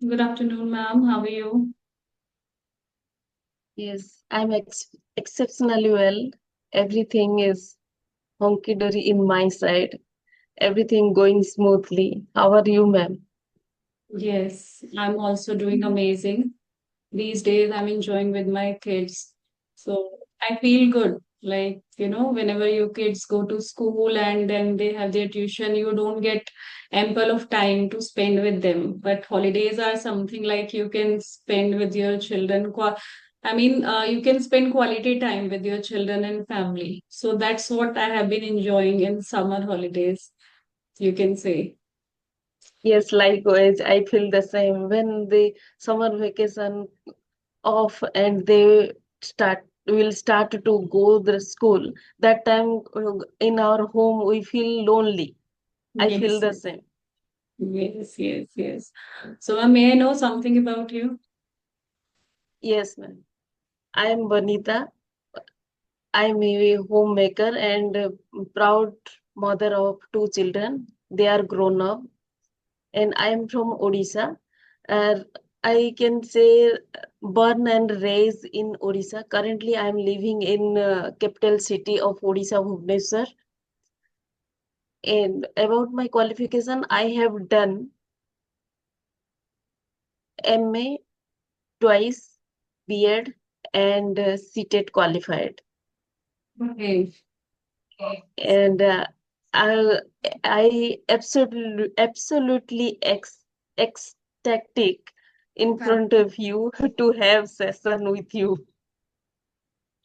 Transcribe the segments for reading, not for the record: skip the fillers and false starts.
Good afternoon, ma'am. How are you? Yes, exceptionally well. Everything is honky dory in my side. Everything going smoothly. How are you, ma'am? Yes, I'm also doing amazing. These days, I'm enjoying with my kids. So I feel good. Whenever your kids go to school and then they have their tuition, you don't get ample of time to spend with them. But holidays are something like you can spend with your children. You can spend quality time with your children and family. So that's what I have been enjoying in summer holidays, you can say. Yes, likewise. I feel the same. When the summer vacation off and they will start to go the school. That time in our home we feel lonely. I feel Yes, the same. yes, yes, yes. So, may I know something about you? Yes, ma'am. I am Vanita. I'm a homemaker and proud mother of two children. They are grown up, and I am from Odisha. Uh, I can say born and raised in Odisha. Currently, I am living in capital city of Odisha, Bhubaneswar. And about my qualification, I have done MA twice, B.Ed, and CTET qualified. Okay. And I, I absolutely ecstatic in front of you to have session with you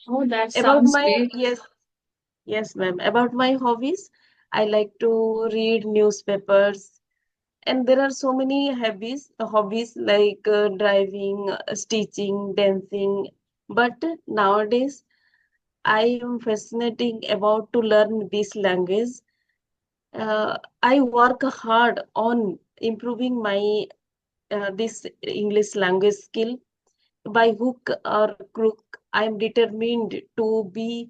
Oh, that about sounds my great. yes ma'am, about my hobbies. I like to read newspapers, and there are so many hobbies like driving, stitching, dancing. But nowadays I am fascinating about to learn this language. I work hard on improving my this English language skill. By hook or crook, I am determined to be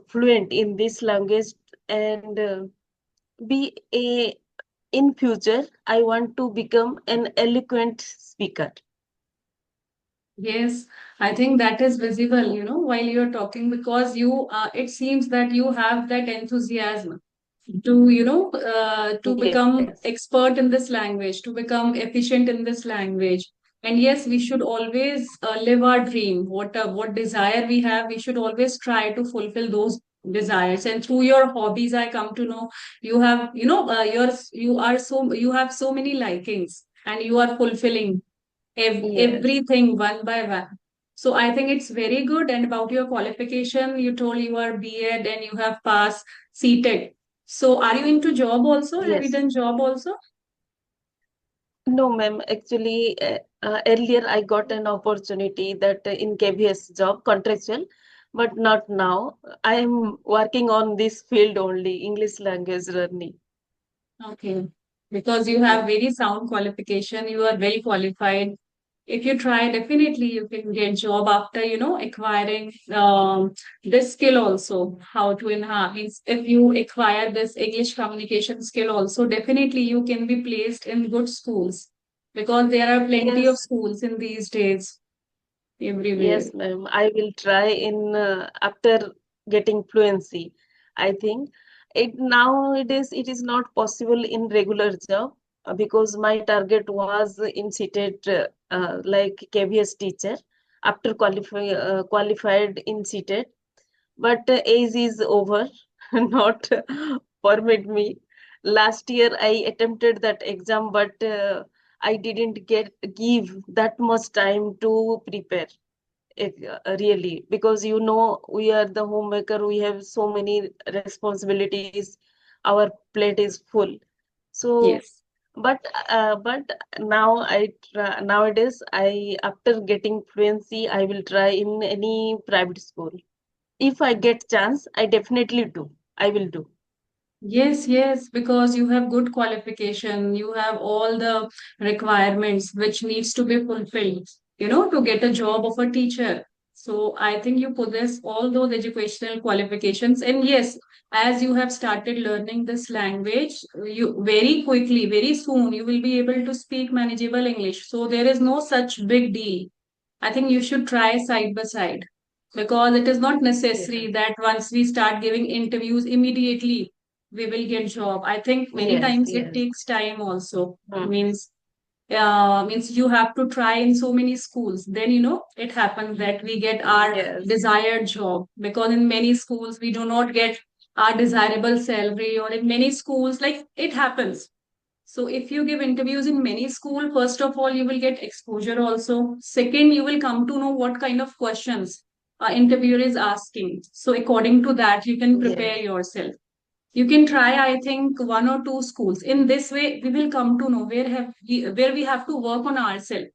fluent in this language and be a in future. I want to become an eloquent speaker. Yes, I think that is visible, while you're talking because it seems that you have that enthusiasm to become Yes, expert in this language, to become efficient in this language. And yes, we should always live our dream. What desire we have, we should always try to fulfill those desires. And through your hobbies, I come to know you have, you have so many likings, and you are fulfilling yes, everything one by one. So I think it's very good. And about your qualification, you told you are B.Ed and you have passed CTEC. So are you into job also? Have you yes. done job also? No, ma'am. Actually, earlier I got an opportunity that in KBS job, contractual, but not now. I am working on this field only, English language learning. Okay. Because you have very sound qualification, you are very qualified. If you try, definitely you can get job after, acquiring this skill also, how to enhance. If you acquire this English communication skill also, definitely you can be placed in good schools because there are plenty of Yes, schools in these days everywhere. yes, ma'am. I will try in after getting fluency. I think it nowadays it is not possible in regular job because my target was in seated like KBS teacher after qualified in seated, but age is over, not permit me. Last year I attempted that exam, but I didn't get give that much time to prepare really, because we are the homemaker, we have so many responsibilities, our plate is full. So Yes. but now nowadays I, after getting fluency, I will try in any private school. If I get chance, I definitely do. I will do. Yes, yes, because you have good qualification, you have all the requirements which needs to be fulfilled, to get a job of a teacher. So I think you possess all those educational qualifications. And yes, as you have started learning this language, you very quickly, very soon, you will be able to speak manageable English. So there is no such big deal. I think you should try side by side, because it is not Yeah. necessary that once we start giving interviews immediately we will get job. I think many Yes, times it yes. takes time also. Hmm. Means you have to try in so many schools, then it happens that we get our Yes, desired job, because in many schools we do not get our desirable salary, or in many schools like it happens. So if you give interviews in many school, first of all, you will get exposure also. Second, you will come to know what kind of questions interviewer is asking. So according to that, you can prepare yes, yourself. You can try, I think, one or two schools. In this way, we will come to know where we have to work on ourselves,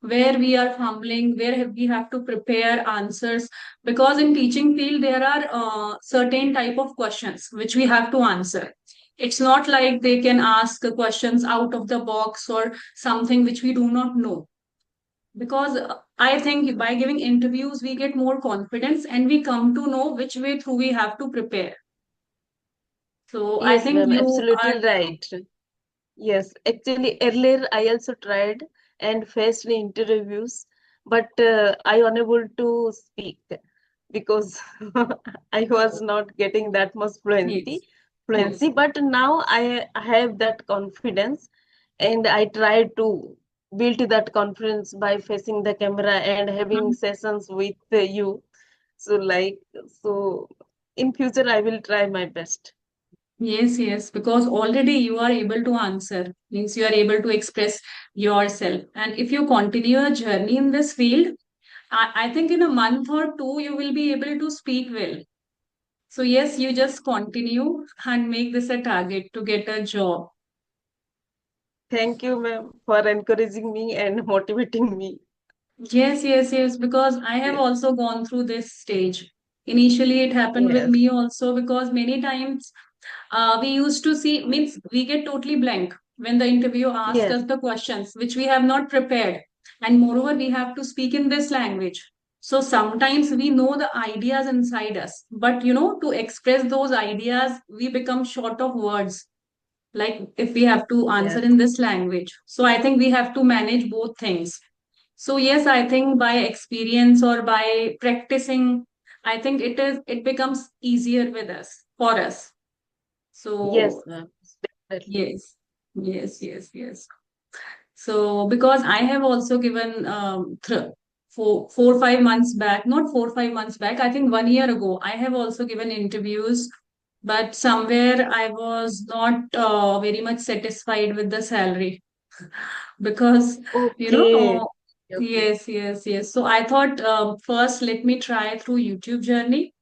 where we are fumbling, we have to prepare answers. Because in teaching field, there are certain type of questions which we have to answer. It's not like they can ask questions out of the box or something which we do not know. Because I think by giving interviews, we get more confidence and we come to know which way through we have to prepare. So I yes, think ma'am. you are. Absolutely right. Yes, actually, earlier I also tried and faced the interviews, but I unable to speak because I was not getting that much Yes, fluency. yes. But now I have that confidence, and I try to build that confidence by facing the camera and having sessions with you. So, so in future, I will try my best. Yes, yes, because already you are able to answer, means you are able to express yourself. And if you continue a journey in this field, I think in a month or two, you will be able to speak well. So, yes, you just continue and make this a target to get a job. Thank you, ma'am, for encouraging me and motivating me. Yes, yes, yes, because I have Yes, also gone through this stage. Initially, it happened with yes, me also, because many times we used to see, means we get totally blank when the interviewer asks yes, us the questions which we have not prepared. And moreover, we have to speak in this language. So sometimes we know the ideas inside us, but to express those ideas, we become short of words. Like if we have to answer yes, in this language. So I think we have to manage both things. So yes, I think by experience or by practicing, I think it becomes easier with us, for us. yes, So ma'am. Definitely. yes, yes, yes, yes. So because I have also given 4 5 months back, not 4 5 months back, I think 1 year ago, I have also given interviews, but somewhere I was not very much satisfied with the salary. Because Okay, okay. yes, yes, yes. So I thought, first let me try through YouTube journey.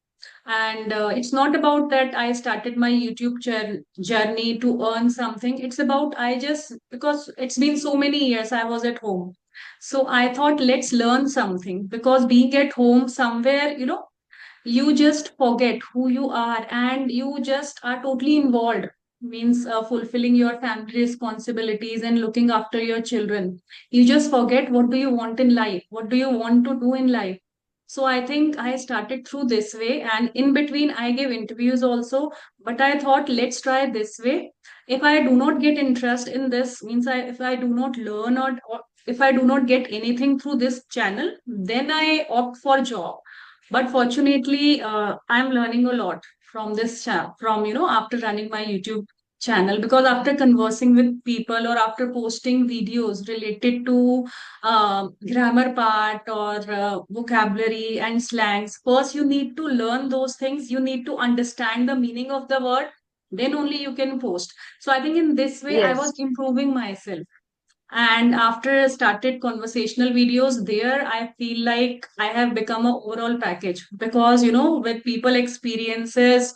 And it's not about that I started my YouTube journey to earn something. It's about, I just, because it's been so many years I was at home. So I thought, let's learn something, because being at home somewhere, you just forget who you are and you just are totally involved, means fulfilling your family responsibilities and looking after your children. You just forget what do you want in life, what do you want to do in life. So I think I started through this way, and in between I gave interviews also. But I thought, let's try this way. If I do not get interest in this, means if I do not learn, or if I do not get anything through this channel, then I opt for job. But fortunately, I'm learning a lot from this from after running my YouTube channel, because after conversing with people or after posting videos related to grammar part or vocabulary and slangs, first you need to learn those things, you need to understand the meaning of the word, then only you can post. So I think in this way I was Yes, improving myself. And after started conversational videos, there I feel like I have become a overall package, because with people experiences,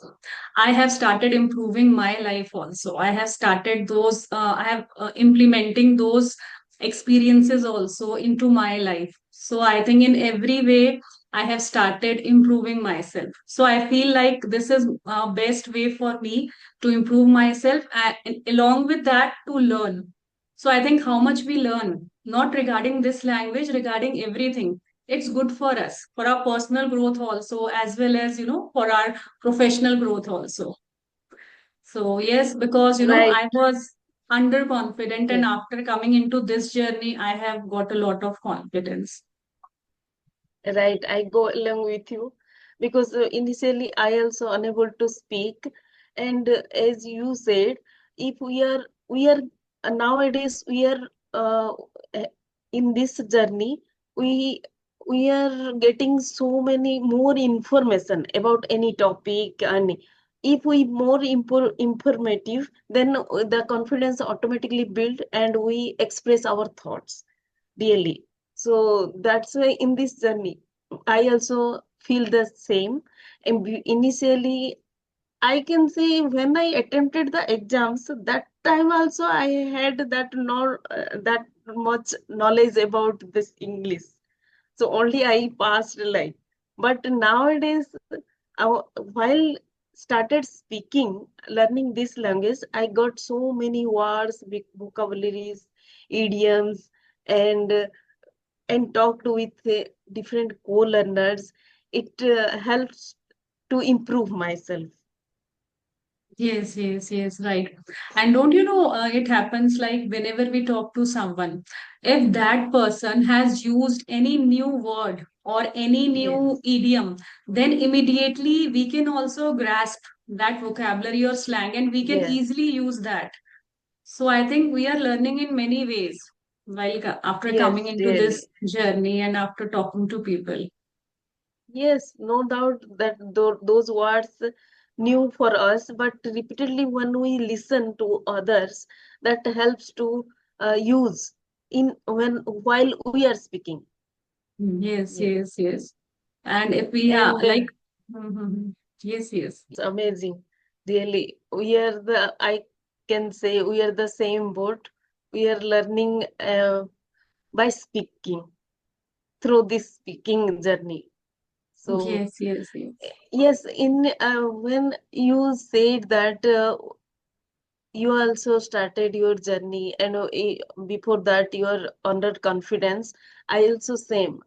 I have started improving my life also. I have started those I have implementing those experiences also into my life. So I think in every way I have started improving myself. So I feel like this is best way for me to improve myself, and along with that to learn. So I think how much we learn, not regarding this language, regarding everything. it's good for us, for our personal growth also, as well as, for our professional growth also. So yes, because, Right. I was underconfident, and Yes. after coming into this journey, I have got a lot of confidence. Right, I go along with you because initially I also unable to speak, and as you said, if we are nowadays we are uh, eh, in this journey, we we are getting so many more information about any topic, and if we more informative, then the confidence automatically build and we express our thoughts really. So that's why in this journey I also feel the same. And initially I can say when I attempted the exams, that time also I had that much knowledge about this English, so only I passed like. But nowadays while started speaking, learning this language, I got so many words, vocabularies, idioms, and talked with different co-learners. It helps to improve myself. Yes, yes, yes, right. And don't you know, it happens like whenever we talk to someone, if that person has used any new word or any new Yes, idiom, then immediately we can also grasp that vocabulary or slang, and we can yes, easily use that. So I think we are learning in many ways while after coming yes, into this really. journey and after talking to people. Yes, no doubt that those words new for us, but repeatedly when we listen to others, that helps to use in when while we are speaking. Yes, Yes, yes, yes. And if we have and like, yes, yes, it's amazing. Really, we are the I can say we are the same boat. We are learning by speaking through this speaking journey. So yes, yes, yes. yes, in when you said that you also started your journey, and before that you are under confidence. I also same.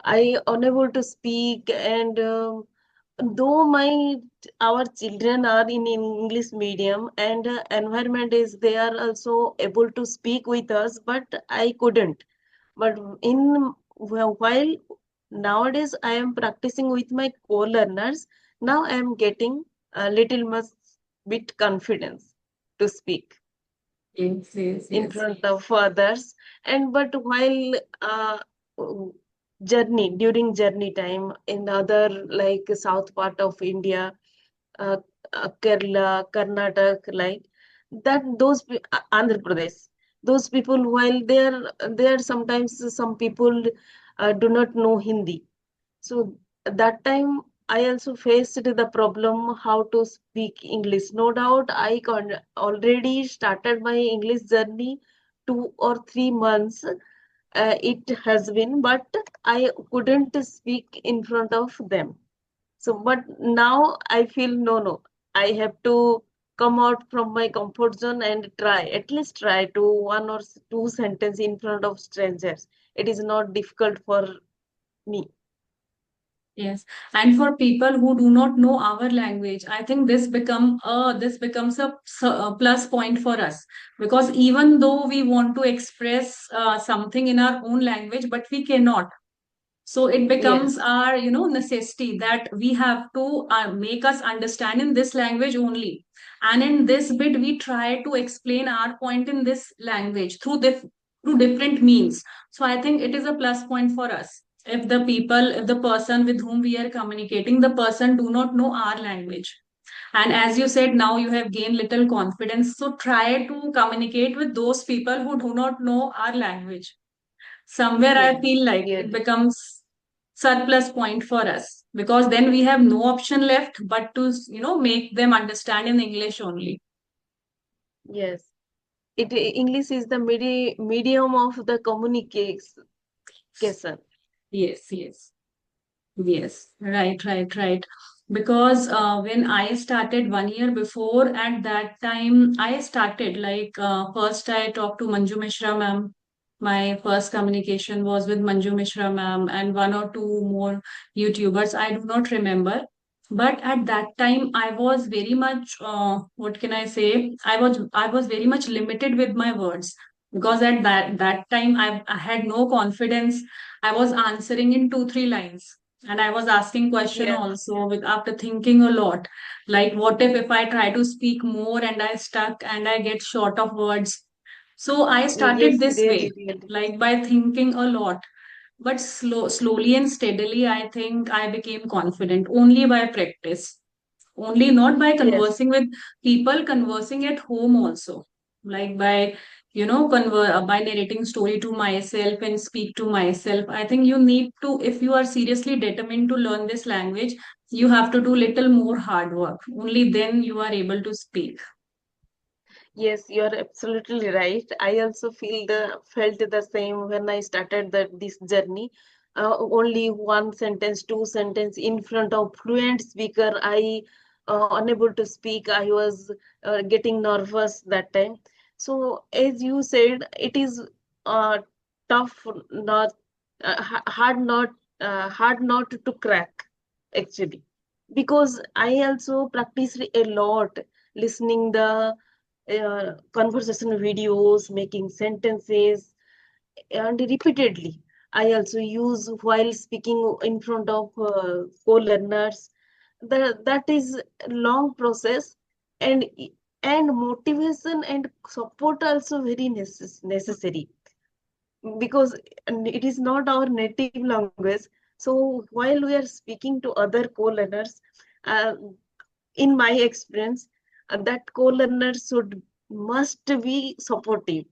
I unable to speak, and though my our children are in English medium, and environment is they are also able to speak with us, but I couldn't. But in while nowadays I am practicing with my co-learners, now I am getting a little much bit confidence to speak Yes, yes, in yes. front of others. And but while journey during journey time in other like south part of India, uh, Kerala, Karnataka, like that, Andhra Pradesh, those people, while they are sometimes some people do not know Hindi. So that time I also faced the problem how to speak English. No doubt already started my English journey 2 or 3 months it has been, but I couldn't speak in front of them. So, but now I feel no, no, I have to come out from my comfort zone and try, at least try to one or two sentences in front of strangers. It is not difficult for me. Yes, and for people who do not know our language, I think this becomes a plus point for us, because even though we want to express something in our own language, but we cannot. So it becomes Yes, our, necessity that we have to make us understand in this language only. And in this bit, we try to explain our point in this language through different means. So I think it is a plus point for us. If the person with whom we are communicating, the person do not know our language. And as you said, now you have gained little confidence. So try to communicate with those people who do not know our language. Somewhere I yes, feel like it really, becomes surplus point for us, because then we have no option left but to make them understand in English only. yes. English is the medium of the communication. Yes, yes, yes, right, right, right. Because when I started 1 year before, at that time I started like first I talked to Manju Mishra ma'am. My first communication was with Manju Mishra ma'am and one or two more YouTubers. I do not remember. But at that time, I was very much, what can I say? I was very much limited with my words because at that time I had no confidence. I was answering in two, three lines. And I was asking question Yes, also with after thinking a lot. Like what if I try to speak more and I stuck and I get short of words? So I started yes, this way, really, really. like by thinking a lot. But slowly and steadily, I think I became confident only by practice, only not by Yes, conversing with people, conversing at home also, like by by narrating story to myself and speak to myself. I think you need to, if you are seriously determined to learn this language, you have to do little more hard work. Only then you are able to speak. yes, you're absolutely right. I also felt the same when I started this journey. Only one sentence, two sentence in front of fluent speaker. I unable to speak. I was getting nervous that time. So as you said, it is uh, tough, not hard not to crack actually, because I also practiced a lot listening the conversation videos, making sentences, and repeatedly. I also use while speaking in front of co-learners. That is a long process, and motivation and support also very necessary, because it is not our native language. So while we are speaking to other co-learners, uh, in my experience, that co-learner should must be supportive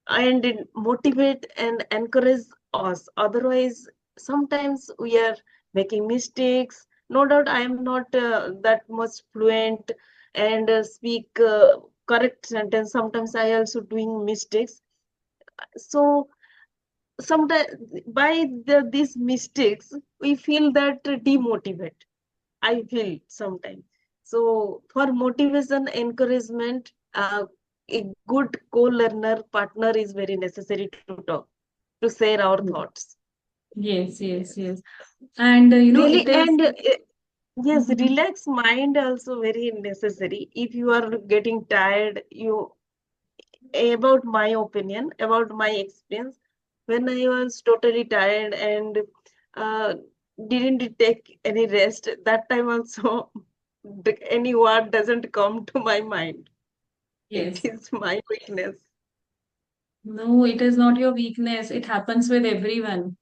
and motivate and encourage us. Otherwise, sometimes we are making mistakes. No doubt I am not that much fluent and speak correct sentence. Sometimes I also doing mistakes. So sometimes by these mistakes we feel that demotivate, I feel sometimes. So for motivation, encouragement, a good co-learner partner is very necessary to talk, to share our thoughts. Yes, yes, Yes. yes. And Really, it is. and yes, relaxed mind also very necessary. If you are getting tired, you, about my opinion, about my experience, when I was totally tired and uh, didn't take any rest, that time also any word doesn't come to my mind. It Yes. is my weakness. No, it is not your weakness. It happens with everyone.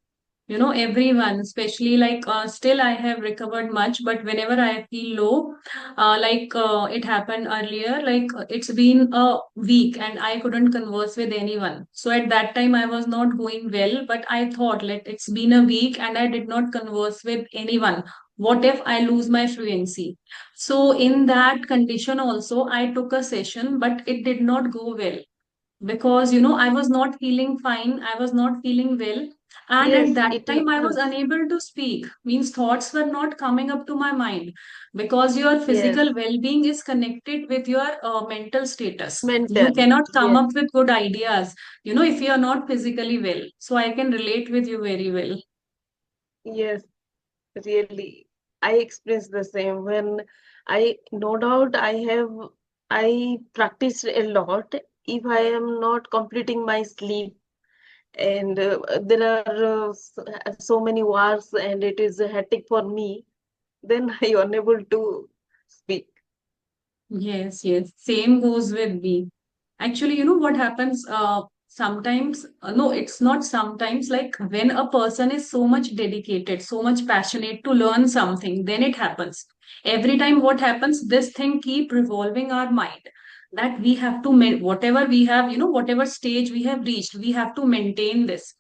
Everyone, especially like still I have recovered much, but whenever I feel low, it happened earlier, like it's been a week and I couldn't converse with anyone. So at that time I was not going well, but I thought, like, it's been a week and I did not converse with anyone. What if I lose my fluency? So in that condition also, I took a session, but it did not go well because I was not feeling fine, I was not feeling well, and at Yes, that it time I was happens. unable to speak, means thoughts were not coming up to my mind, because your Yes, physical well-being is connected with your mental status. You mental. cannot come Yes, up with good ideas if you are not physically well. So I can relate with you very well. yes, really. I experience the same when no doubt I practice a lot. If I am not completing my sleep, and there are so many wars and it is hectic for me, then I unable to speak. Yes, yes. Same goes with me. Actually, what happens sometimes, no, it's not sometimes, like when a person is so much dedicated, so much passionate to learn something, then it happens. Every time what happens, this thing keep revolving our mind that we have to, whatever we have, whatever stage we have reached, we have to maintain this.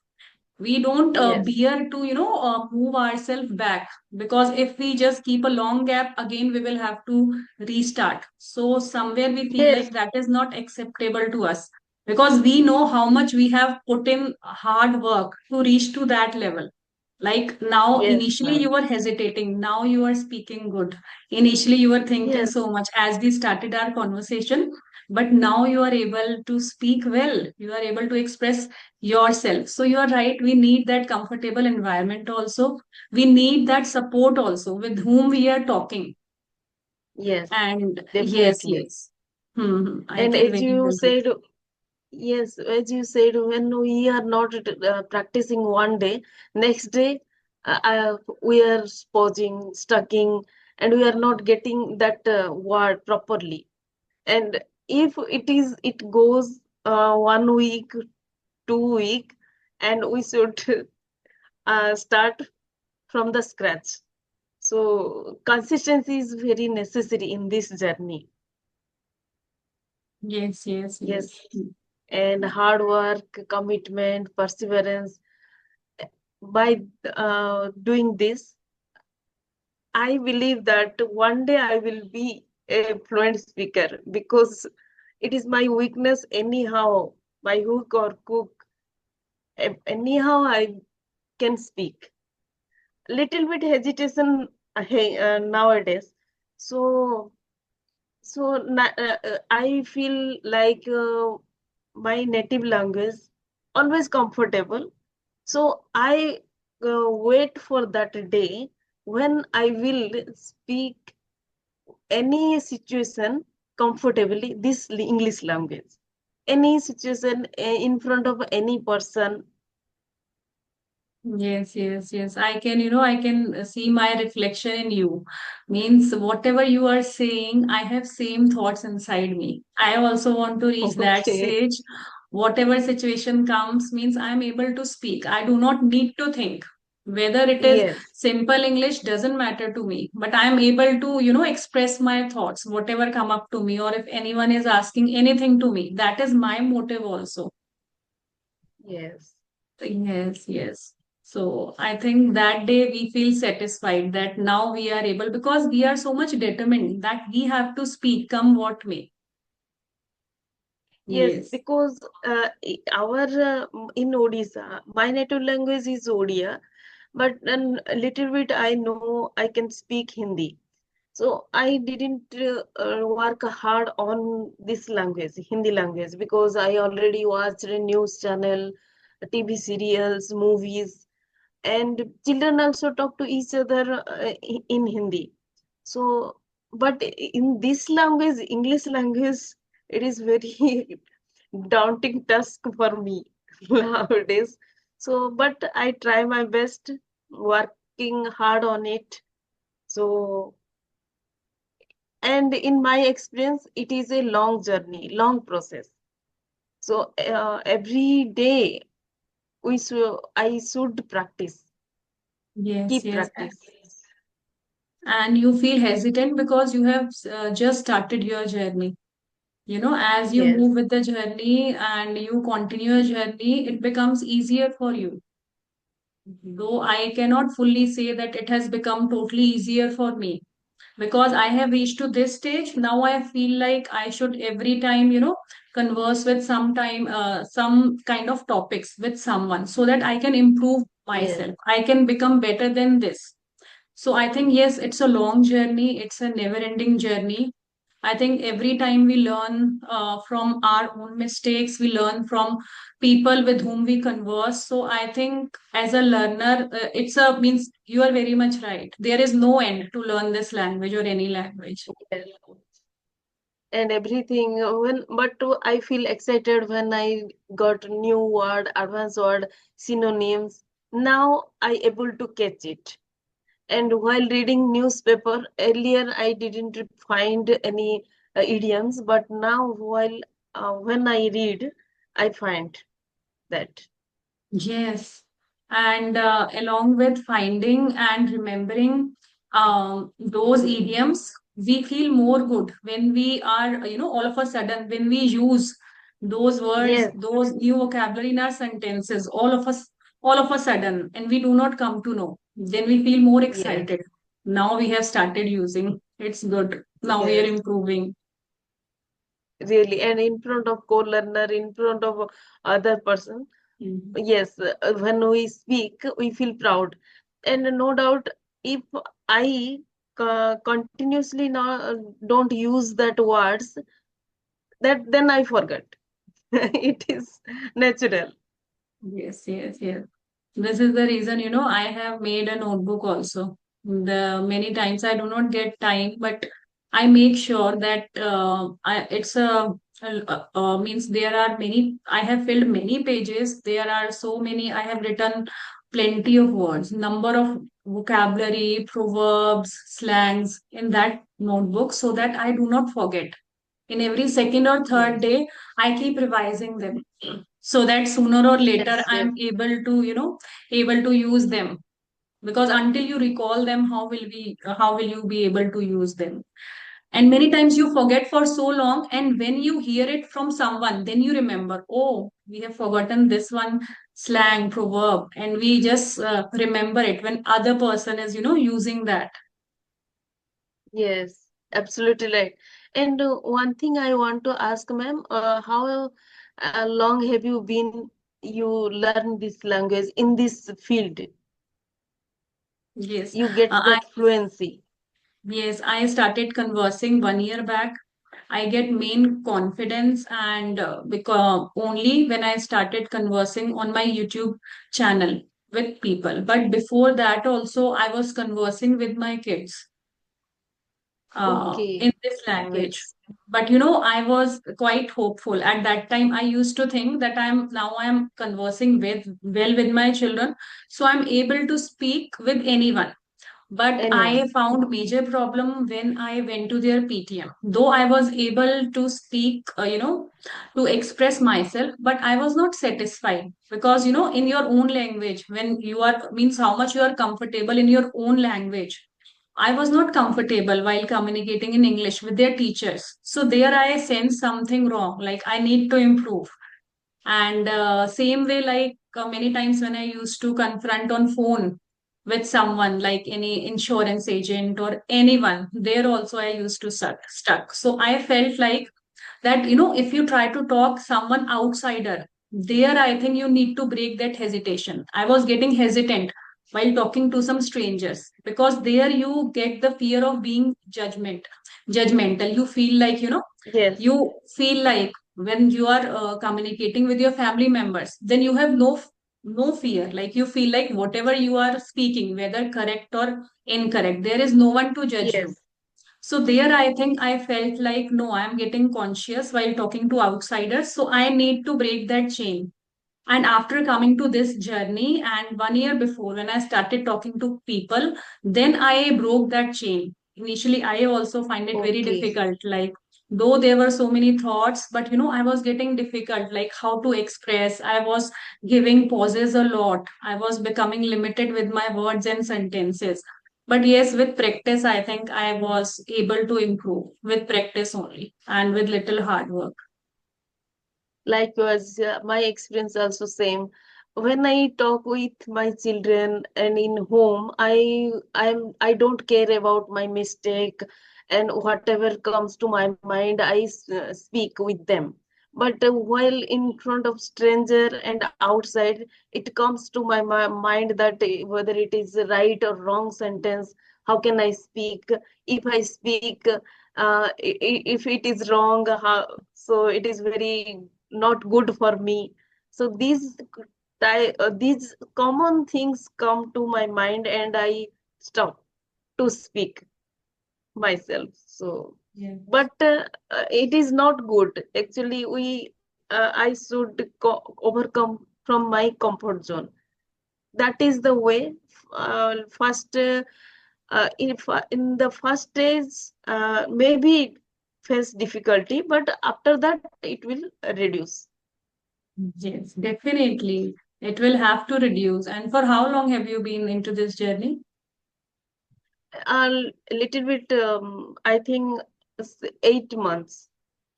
We don't Yes, bear to move ourselves back, because if we just keep a long gap, again we will have to restart. So somewhere we feel yes, like that is not acceptable to us, because we know how much we have put in hard work to reach to that level. Like now, Yes, initially you ma'am. were hesitating, now you are speaking good. Initially you were thinking Yes, so much as we started our conversation, but now you are able to speak well. You are able to express yourself. So you are right. We need that comfortable environment also. We need that support also with whom we are talking. yes, And yes, definitely. yes. Hmm, I And can as very you well relate. said, yes, as you said, when we are not practicing one day, next day we are pausing, stucking, and we are not getting that word properly. And if it goes 1 week, 2 week, and we should start from the scratch. So consistency is very necessary in this journey. Yes, yes, Yes, yes. and hard work, commitment, perseverance. By doing this, I believe that one day I will be a fluent speaker because it is my weakness anyhow, by hook or crook. Anyhow I can speak. Little bit hesitation nowadays. So I feel like my native language always comfortable. So I wait for that day when I will speak any situation comfortably this English language. Any situation in front of any person. Yes, yes, yes. I can, I can see my reflection in you. Means whatever you are saying, I have same thoughts inside me. I also want to reach that Okay. stage. Whatever situation comes, means I am able to speak. I do not need to think. Whether it is Yes, simple English doesn't matter to me, but I am able to, express my thoughts, whatever come up to me, or if anyone is asking anything to me, that is my motive also. yes. Yes, yes. So I think that day we feel satisfied that now we are able, because we are so much determined that we have to speak, come what may. Yes, Yes. because our in Odisha, my native language is Odia, but then a little bit I know I can speak Hindi. So I didn't work hard on this language, Hindi language, because I already watched a news channel, TV serials, movies, and children also talk to each other in Hindi. So, but in this language, English language, it is very daunting task for me nowadays. So, but I try my best, working hard on it. So, and in my experience, it is a long journey, long process. So, every day I should practice, Yes, keep yes. practice. And you feel hesitant because you have just started your journey. As you Yes, move with the journey and you continue your journey, it becomes easier for you. Though I cannot fully say that it has become totally easier for me, because I have reached to this stage. Now I feel like I should every time, converse with some kind of topics with someone so that I can improve yes, myself. I can become better than this. So I think, yes, it's a long journey. It's a never ending journey. I think every time we learn from our own mistakes, we learn from people with whom we converse. So I think as a learner, means you are very much right. There is no end to learn this language or any language. yes. And everything but I feel excited when I got new word, advanced word, synonyms. Now I able to catch it. And while reading newspaper earlier, I didn't find any idioms, but now while when I read, I find that. Yes. And along with finding and remembering those idioms, we feel more good when we are, all of a sudden, when we use those words, Yes, those new vocabulary in our sentences, all of a sudden, and we do not come to know, then we feel more yes, excited. Now we have started using. It's good. Now we are yes, improving. really. And in front of co-learner, in front of other person. Mhm. Yes, when we speak, we feel proud. And no doubt, if I continuously don't use that words, that then I forget. It is natural. Yes, yes, yes. This is the reason, I have made a notebook also. The many times I do not get time, but I make sure that it's means there are many. I have filled many pages. There are so many. I have written plenty of words, number of vocabulary, proverbs, slangs in that notebook, so that I do not forget. In every second or third Yes, day, I keep revising them so that sooner or later yes, I'm yes, able to use them, because until you recall them, how will you be able to use them? And many times you forget for so long, and when you hear it from someone, then you remember, oh, we have forgotten this one slang proverb, and we just remember it when other person is using that. yes, absolutely right. And one thing I want to ask, ma'am, how long have you learn this language in this field? Yes. You get I that fluency. Yes, I started conversing 1 year back. I get main confidence, and because only when I started conversing on my YouTube channel with people. But before that, also I was conversing with my kids in Okay, this language. nice. But I was quite hopeful at that time. I used to think that I am conversing with my children, so I'm able to speak with anyone. But Anyone. I found major problem when I went to their PTM. Though I was able to speak, to express myself, but I was not satisfied, because in your own language, when you are means how much you are comfortable in your own language. I was not comfortable while communicating in English with their teachers. So there I sensed something wrong, like I need to improve. And same way, like many times when I used to confront on phone with someone, like any insurance agent or anyone, there also I used to stuck. So I felt like that, if you try to talk someone outsider, there I think you need to break that hesitation. I was getting hesitant while talking to some strangers, because there you get the fear of being judgmental. You feel like, Yes, you feel like when you are communicating with your family members, then you have no fear. Like you feel like whatever you are speaking, whether correct or incorrect, there is no one to judge you. yes. So there I think I felt like, no, I'm getting conscious while talking to outsiders, so I need to break that chain. And after coming to this journey, and 1 year before, when I started talking to people, then I broke that chain. Initially, I also find it very Okay. difficult. Like, though there were so many thoughts, but I was getting difficult, like how to express. I was giving pauses a lot. I was becoming limited with my words and sentences. But yes, with practice, I think I was able to improve with practice only and with little hard work. Likewise, my experience also same. When I talk with my children and in home, I don't care about my mistake, and whatever comes to my mind, speak with them. But while in front of stranger and outside, it comes to my mind that whether it is right or wrong sentence, how can I speak? If I speak, if it is wrong, so it is very not good for me. So these common things come to my mind, and I stop to speak myself. So, Yeah. but it is not good. Actually, I should overcome from my comfort zone. That is the way. First, if in the first days, maybe face difficulty, but after that it will reduce. Yes, definitely. It will have to reduce. And for how long have you been into this journey? A little bit, I think 8 months.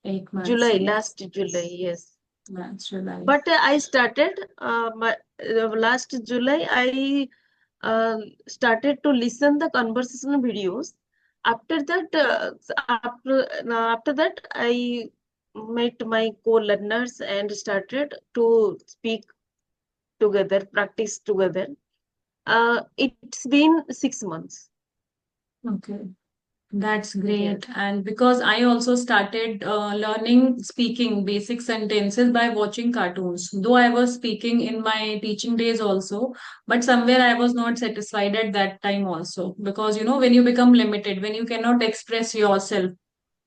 8 months, July, yes. last July, yes. That's July. But I started last July. I started to listen the conversation videos. After that, after that, I met my co-learners and started to speak. together, practice together. It's been 6 months. Okay. That's Yes. great. And because I also started learning speaking basic sentences by watching cartoons, though I was speaking in my teaching days also, but somewhere I was not satisfied at that time also. Because, when you become limited, when you cannot express yourself,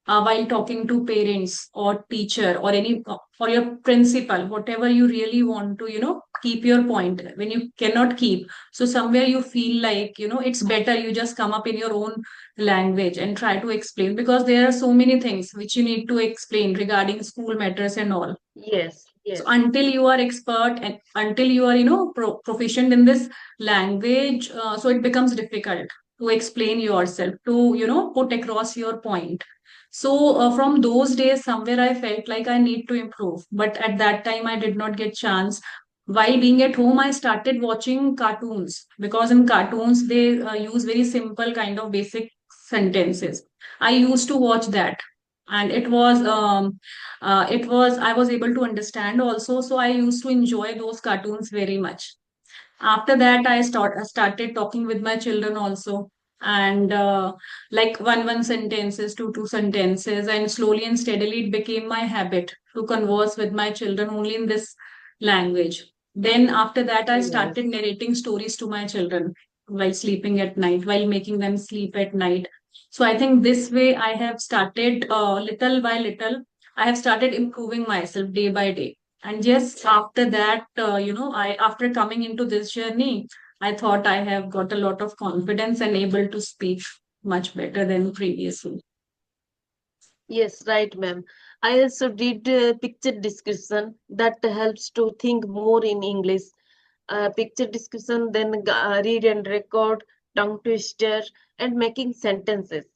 while talking to parents or teacher or any or your principal, whatever you really want to keep your point, when you cannot keep, so somewhere you feel like it's better you just come up in your own language and try to explain, because there are so many things which you need to explain regarding school matters and all. Yes, So yes, until you are expert and until you are, proficient in this language, so it becomes difficult to explain yourself, to, put across your point. So from those days, somewhere I felt like I need to improve. But at that time, I did not get chance. While being at home, I started watching cartoons, because in cartoons, they use very simple kind of basic sentences. I used to watch that. And it was I was able to understand also, so I used to enjoy those cartoons very much. After that, I started talking with my children also, and like one sentences, two sentences, and slowly and steadily it became my habit to converse with my children only in this language. Then after that, I started yes. narrating stories to my children while sleeping at night, while making them sleep at night. So I think this way I have started, little by little, I have started improving myself day by day. And just after that, I after coming into this journey, I thought I have got a lot of confidence and able to speak much better than previously. Yes, right, ma'am. I also did picture description that helps to think more in English. Picture description, then read and record, tongue twister, and making sentences.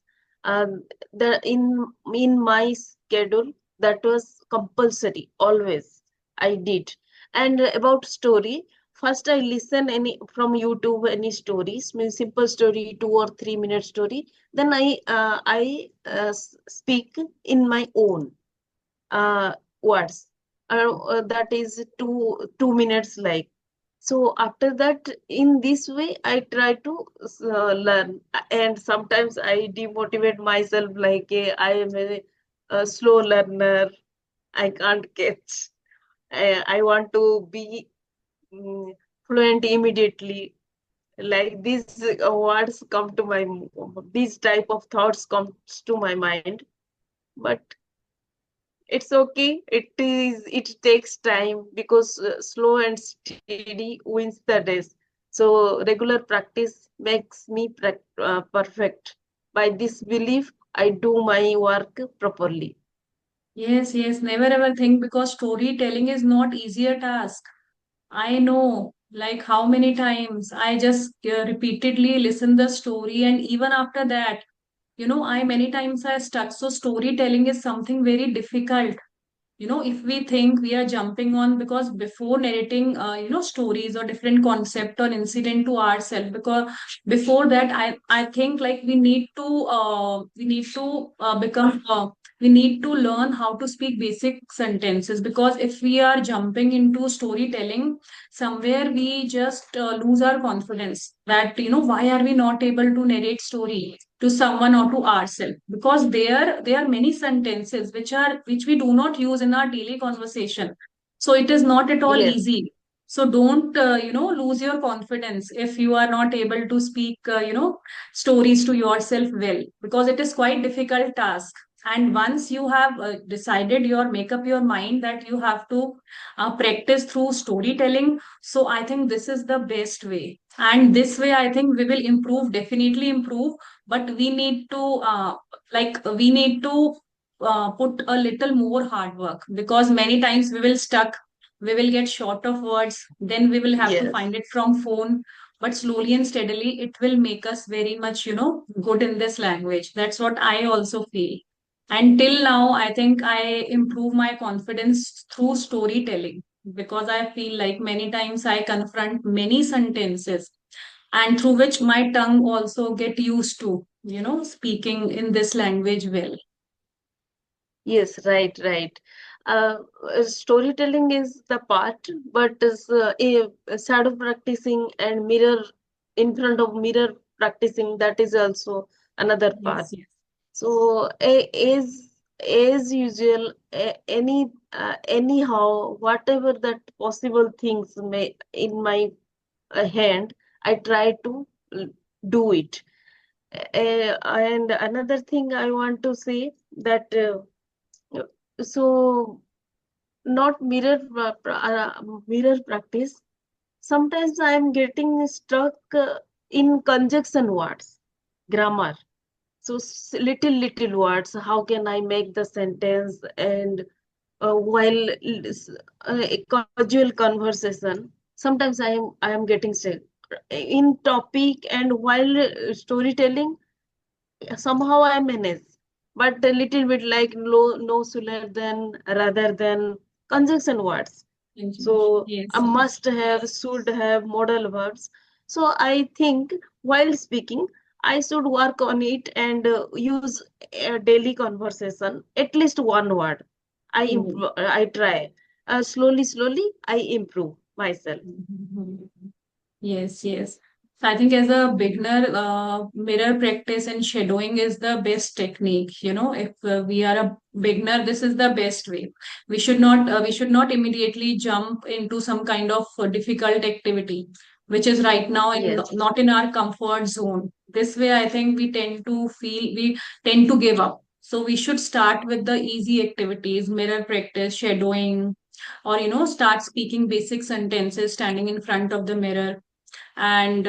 The in my schedule that was compulsory always. I did. And about story, first I listen any from YouTube any stories, means simple story, 2 or 3 minute story. Then I speak in my own words. That is 2 minutes like. So after that, in this way, I try to learn, and sometimes I demotivate myself like I am a slow learner. I can't catch. I want to be mm, fluent immediately. Like these words come to my, these type of thoughts comes to my mind. But it's okay. It takes time because slow and steady wins the days. So regular practice makes me perfect. By this belief, I do my work properly. Yes, yes, never ever think, because storytelling is not easier task. I know, like how many times I just repeatedly listen the story, and even after that, I many times I stuck. So storytelling is something very difficult. If we think we are jumping on, because before narrating stories or different concept or incident to ourselves, because before that I think like we need to become we need to learn how to speak basic sentences, because if we are jumping into storytelling, somewhere we just lose our confidence, that why are we not able to narrate story to someone or to ourselves, because there are many sentences which we do not use in our daily conversation, so it is not at all Yes, easy. So don't lose your confidence if you are not able to speak stories to yourself well, because it is quite difficult task. And once you have decided your make up your mind that you have to practice through storytelling, so I think this is the best way, and this way I think we will improve, definitely improve. But we need to put a little more hard work, because many times we will stuck, we will get short of words, then we will have to yes, find it from phone. But slowly and steadily it will make us very much good in this language. That's what I also feel. Until now, I think I improve my confidence through storytelling, because I feel like many times I confront many sentences, and through which my tongue also get used to speaking in this language well. yes, right, right. uh, storytelling is the part, but is a shadow practicing and mirror in front of mirror practicing, that is also another part. Yes, yes. So as usual, anyhow, whatever that possible things may in my hand, I try to do it. And another thing I want to say that so not mirror practice. Sometimes I am getting stuck in conjunction words, grammar. So little words. How can I make the sentence? And while a casual conversation, sometimes I am getting stuck in topic, and while storytelling, somehow I manage, but a little bit like no sooner than rather than conjunction words. So I Yes, yes. must have, should have modal verbs. So I think while speaking, I should work on it and use a daily conversation, at least one word. I try. Slowly, I improve myself. Mhm. Yes, yes. So I think as a beginner, mirror practice and shadowing is the best technique. You know, if we are a beginner, this is the best way. We should not immediately jump into some kind of difficult activity, which is right now in Yes, not in our comfort zone. This way, I think we tend to give up. So we should start with the easy activities, mirror practice, shadowing, or start speaking basic sentences standing in front of the mirror and